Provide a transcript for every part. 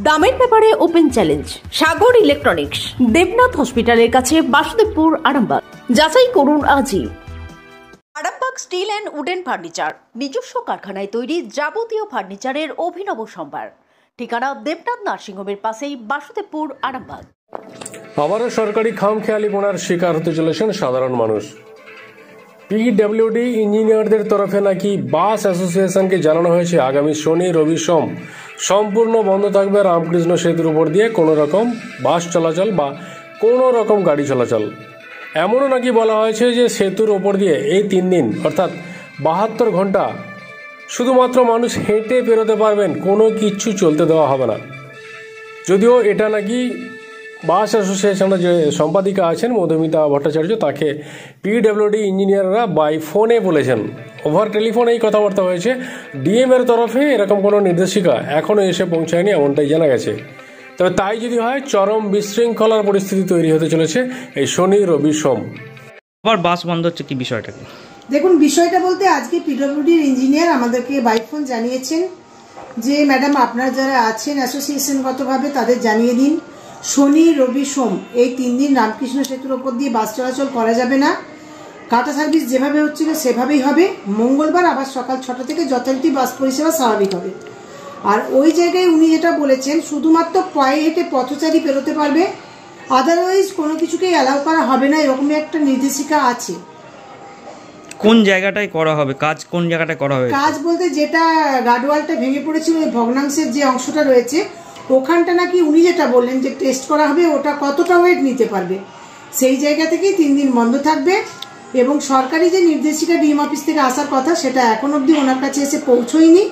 দামের ব্যাপারে open challenge সাগর electronics, Debnath হসপিটালের কাছে, বাসুদেবপুর, আরামবাগ। যাচাই করুন আজই। Arambagh steel and wooden furniture, নিজস্ব কারখানায় তৈরি যাবতীয় ফার্নিচারের অভিনব সম্ভার। ঠিকানা দেবনাথ নার্সিংহোমের পাশেই, বাসুদেবপুর, আরামবাগ। আবারও সরকারি খামখেয়ালিপনার শিকার হতে চলেছেন সাধারণ মানুষ। পিডব্লিউডি ইঞ্জিনিয়ারদের তরফে নাকি বাস অ্যাসোসিয়েশনকে জানানো হয়েছে আগামী শনি, রবি, সোম সম্পূর্ণ বন্ধ থাকবে রামকৃষ্ণ সেতুর উপর দিয়ে কোনো রকম বাস চলাচল বা কোনো রকম গাড়ি চলাচল। এমনও নাকি বলা হয়েছে যে সেতুর ওপর দিয়ে এই 3 দিন অর্থাৎ 72 ঘন্টা শুধুমাত্র মানুষ হেঁটে পেরোতে পারবেন, কোনো কিচ্ছু চলতে দেওয়া হবে না। যদিও এটা নাকি বাস অ্যাসোসিয়েশনের যে সম্পাদিকা আছেন মধুমিতা ভট্টাচার্য, তাকে পিডব্লিউডি ইঞ্জিনিয়াররা বাই ফোনে বলেছেন। ওভার টেলিফোন এই কথাবার্তা হয়েছে। ডিএম এর তরফে এরকম কোনো নির্দেশিকা এখনও এসে পৌঁছায়নি, এমনটাই জানা গেছে। তবে তাই যদি হয়, চরম বিশৃঙ্খলার পরিস্থিতি তৈরি হতে চলেছে এই শনি, রবি, সোম। আবার বাস বন্ধ হচ্ছে, কি বিষয়টা কি? দেখুন, বিষয়টা বলতে আজকে পিডব্লিউডির ইঞ্জিনিয়ার আমাদেরকে বাই ফোন জানিয়েছেন যে ম্যাডাম, আপনারা যারা আছেন অ্যাসোসিয়েশনগতভাবে তাদের জানিয়ে দিন শনি, রবি, সোম এই 3 দিন রামকৃষ্ণ সেতুর ওপর দিয়ে বাস চলাচল করা যাবে না। কাটা সার্ভিস যেভাবে হচ্ছিল সেভাবেই হবে। মঙ্গলবার আবার সকাল 6টা থেকে যথারীতি বাস পরিষেবা স্বাভাবিক হবে। আর ওই জায়গায় উনি যেটা বলেছেন, শুধুমাত্র পায়ে হেঁটে পথচারী পেরোতে পারবে, আদারওয়াইজ কোনো কিছুকেই অ্যালাউ করা হবে না, এরকমই একটা নির্দেশিকা আছে। কোন জায়গাটায় করা হবে কাজ? কোন জায়গাটায় করা হবে কাজ বলতে যেটা গার্ডওয়ালটা ভেঙে পড়েছিল, ওই ভগ্নাংশের যে অংশটা রয়েছে ওখানটা নাকি উনি যেটা বললেন যে টেস্ট করা হবে ওটা কতটা ওয়েট নিতে পারবে, সেই জায়গা থেকেই 3 দিন বন্ধ থাকবে। এবং সরকারি যে নির্দেশিকা ডিএম অফিস থেকে আসার কথা সেটা এখন অবধি ওনার কাছে এসে পৌঁছয়নি।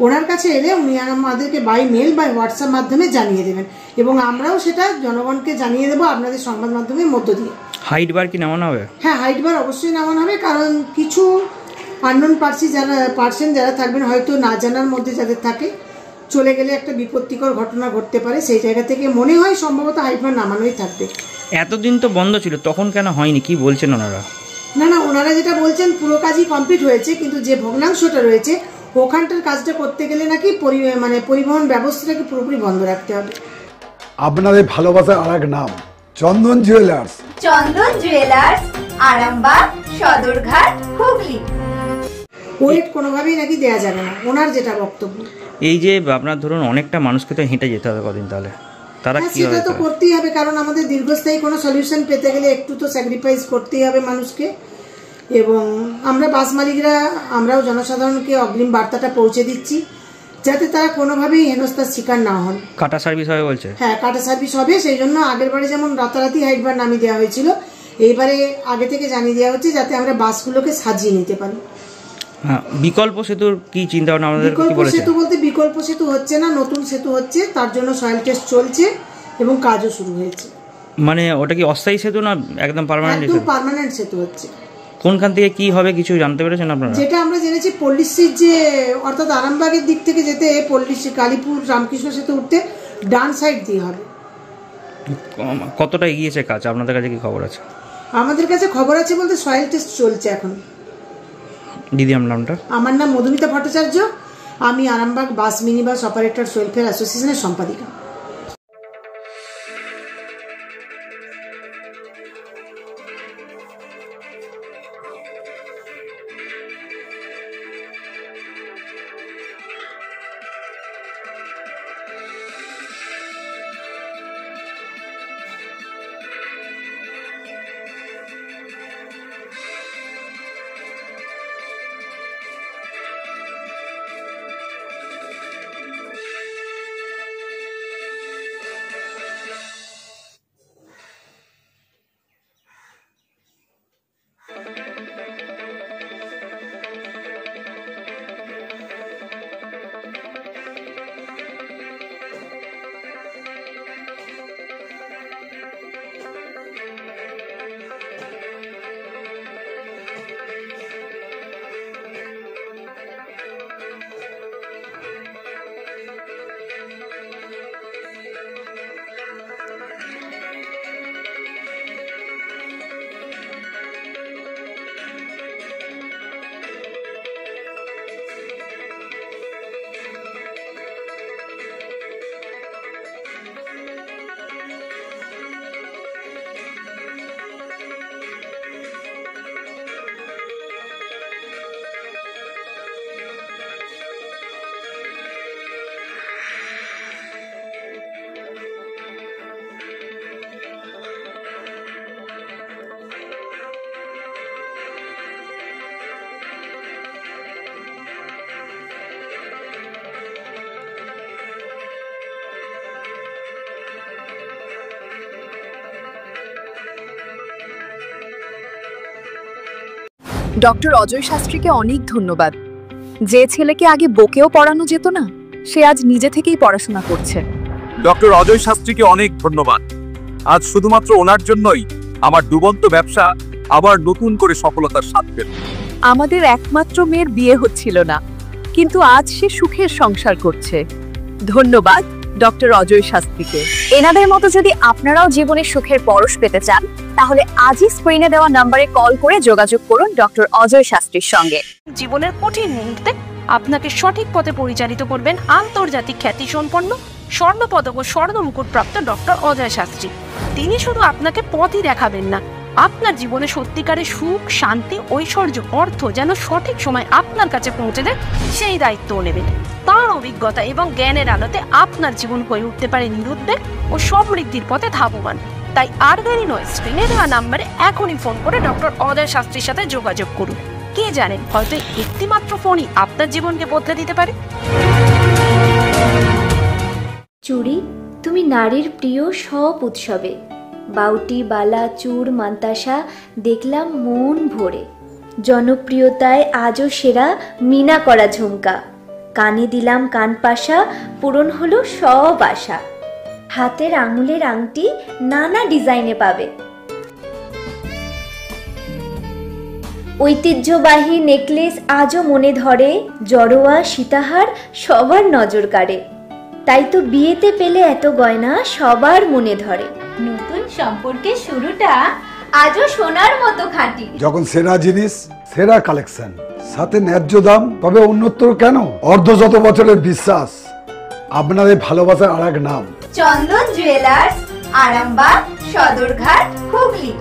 ওনার কাছে এলে উনি আমাদেরকে বাই মেল বা হোয়াটসঅ্যাপ মাধ্যমে জানিয়ে দেবেন এবং আমরাও সেটা জনগণকে জানিয়ে দেবো আপনাদের সংবাদ মাধ্যমের মধ্য দিয়ে। হাইট বার কি নামানো হবে? হ্যাঁ, হাইট বার অবশ্যই নামানো হবে, কারণ কিছু আননোন পার্সন যারা থাকবেন, হয়তো না জানার মধ্যে যাদের থাকে, চলে গেলে একটা বিপত্তিকর ঘটনা ঘটতে পারে, সেই জায়গা থেকে মনে হয় সম্ভবত হাইট বার নামানোই থাকবে। এতদিন তো বন্ধ ছিল, তখন কেন হয়নি, কি বলছেন ওনারা? না, ওনারা যেটা বলছেন পুরো কাজই কমপ্লিট হয়েছে, কিন্তু যে ভগ্নাংশটা রয়েছে ওখানটার কাজটা করতে গেলে নাকি পরিবহন ব্যবস্থাটাকে পুরোপুরি বন্ধ রাখতে হবে। আপনাদের ভালোবাসার আর এক নাম চন্দন জুয়েলার্স। চন্দন জুয়েলার্স, আরামবাগ, সদরঘাট, হুগলি। ওয়েট কোনোভাবেই নাকি দেয়া যাবে না, ওনার যেটা বক্তব্য। এই যে আপনার ধরুন অনেকটা মানুষকে তো হেঁটে যেতে হবে কদিন, তাহলে তারা কি সেটা তো করতেই হবে, কারণ আমাদের দীর্ঘস্থায়ী কোনো সলিউশন পেতে গেলে একটু তো স্যাক্রিফাইস করতেই হবে মানুষকে। এবং আমরা বাস মালিকরা আমরাও জনসাধারণকে অগ্রিম বার্তাটা পৌঁছে দিচ্ছি যাতে তারা কোনোভাবেই হেনস্থার শিকার না হন। কাটা সার্ভিস হবে বলছে? হ্যাঁ, কাটা সার্ভিস হবে। সেই জন্য আগের বারে যেমন রাতারাতি হাইট বার নামিয়ে দেওয়া হয়েছিল, এইবারে আগে থেকে জানিয়ে দেওয়া হচ্ছে যাতে আমরা বাসগুলোকে সাজিয়ে নিতে পারি। হ্যাঁ, বিকল্প সেতুর কি চিন্তা ভাবনা আমাদের? বিকল্প সেতু বলতে বিকল্প সেতু হচ্ছে না, নতুন সেতু হচ্ছে, তার জন্য সয়েল টেস্ট চলছে এবং কাজও শুরু হয়েছে। মানে ওটা কি অস্থায়ী সেতু না একদম পার্মানেন্ট? একদম পার্মানেন্ট সেতু হচ্ছে। কোনখান থেকে কি হবে কিছু জানতে পেরেছেন আপনারা? যেটা আমরা জেনেছি, পল্লীশ্রীর যে অর্থাৎ আরামবাগের দিক থেকে যেতে পল্লীশ্রী কালীপুর রামকৃষ্ণ সেতু উঠতে ডান সাইড দিয়ে হবে। কতটা এগিয়েছে কাজ? আপনাদের কাছে কি খবর আছে? আমাদের কাছে খবর আছে বলতে সয়েল টেস্ট চলছে এখন। দিদি, আমার নামটা? আমার নাম মধুমিতা ভট্টাচার্য, আমি আরামবাগ বাস মিনি বাস অপারেটর ওয়েলফেয়ার অ্যাসোসিয়েশনের সম্পাদিকা। ডক্টর অজয় শাস্ত্রীকে অনেক ধন্যবাদ। যে ছেলেকে আগে বকেও পড়ানো যেত না, সে আজ নিজে থেকেই পড়াশোনা করছে। ডক্টর অজয় শাস্ত্রীকে অনেক ধন্যবাদ। আজ শুধুমাত্র ওনার জন্যই আমার ডুবন্ত ব্যবসা আবার নতুন করে সফলতার স্বাদ পেল। আমাদের একমাত্র মেয়ের বিয়ে হচ্ছিল না, কিন্তু আজ সে সুখের সংসার করছে। ধন্যবাদ ডক্টর অজয় শাস্ত্রীকে। এনাদের মতো যদি আপনারাও জীবনে সুখের পরশ পেতে চান, তাহলে আজই স্ক্রিনে দেওয়া নম্বরে কল করে যোগাযোগ করুন ডক্টর অজয় শাস্ত্রীর সঙ্গে। জীবনের কঠিন মুহূর্তে আপনাকে সঠিক পথে পরিচালিত করবেন আন্তর্জাতিক খ্যাতিসম্পন্ন স্বর্ণপদক ও স্বর্ণ মুকুট প্রাপ্ত ডক্টর অজয় শাস্ত্রী। তিনি শুধু আপনাকে পথই দেখাবেন না, আপনার জীবনে সত্যিকারের সুখ, শান্তি, ঐশ্বর্য, অর্থ যেন সঠিক সময় আপনার কাছে পৌঁছে দেয়, সেই দায়িত্বও নেবেন। তার অভিজ্ঞতা এবং জ্ঞানের আলোতে আপনার জীবন হয়ে উঠতে পারে নিরুদ্বেগ ও সমৃদ্ধির পথে ধাবমান। তাই আর দেরি নয়, স্ক্রিনে দেওয়া নাম্বারে এখনই ফোন করে ডক্টর অজয় শাস্ত্রীর সাথে যোগাযোগ করুন। কে জানেন, হয়তো একটি মাত্র ফোনই আপনার জীবনকে বদলে দিতে পারে। চুড়ি, তুমি নারীর প্রিয় সব উৎসবে। বাউটি, বালা, চূড়, মান্তাসা দেখলাম মন ভরে। জনপ্রিয়তায় আজও সেরা মিনা করা ঝুমকা। কানে দিলাম কানপাশা, পূরণ হলো সব আশা। হাতের আঙুলের আংটি নানা ডিজাইনে পাবে। ঐতিহ্যবাহী নেকলেস আজও মনে ধরে। জড়োয়া, সীতাহার সবার নজর কাড়ে। তাই তো বিয়েতে পেলে এত গয়না সবার মনে ধরে। নতুন সম্পর্কের শুরুটা আজও সোনার মতো খাঁটি। যখন সেরা জিনিস, সেরা কালেকশন, সাথে ন্যায্য দাম, তবে উন্নতর কেন? অর্ধশত বছরের বিশ্বাস, আপনাদের ভালোবাসার আরেক নাম চন্দন জুয়েলার্স, আরামবাগ, সদরঘাট, হুগলি।